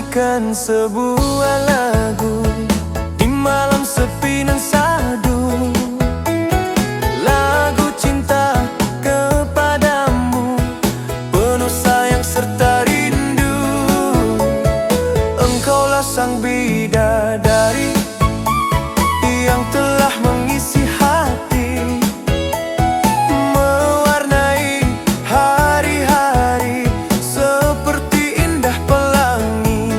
nyanyikan sebuah lagu di malam sepi dan sadu. Lagu cinta kepadamu, penuh sayang serta rindu. Engkaulah sang bidadari yang telah mengisi hati, mewarnai hari-hari seperti indah pelangi.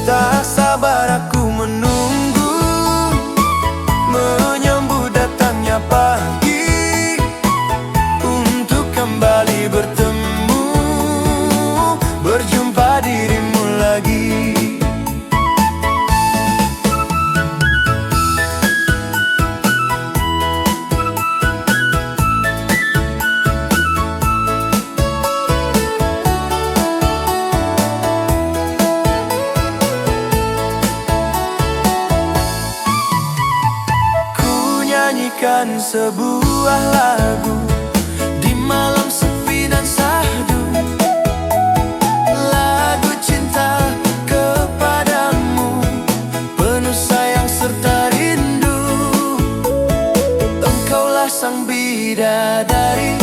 Tak sabar aku menunggu, menyambut datangnya pagi untuk kembali bertemu, berjumpa dirimu lagi. Nyanyikan sebuah lagu di malam sepi dan sahdu. Lagu cinta kepadamu, penuh sayang serta rindu. Engkaulah sang bidadari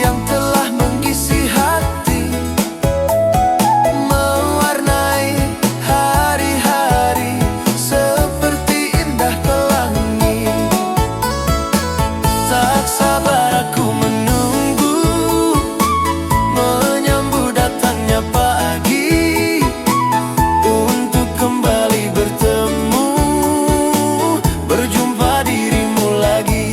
yang telah mengisi hati, mewarnai hari-hari seperti indah pelangi. Tak sabar aku menunggu, menyambut datangnya pagi untuk kembali bertemu, berjumpa dirimu lagi.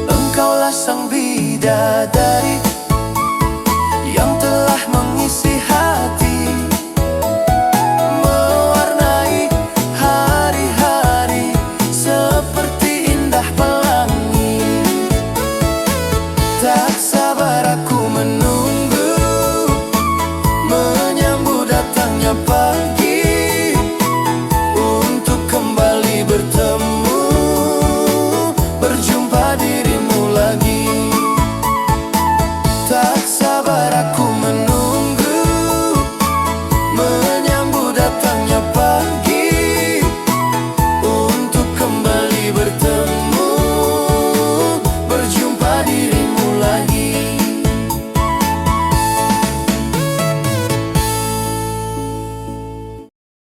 Engkaulah sang bidadari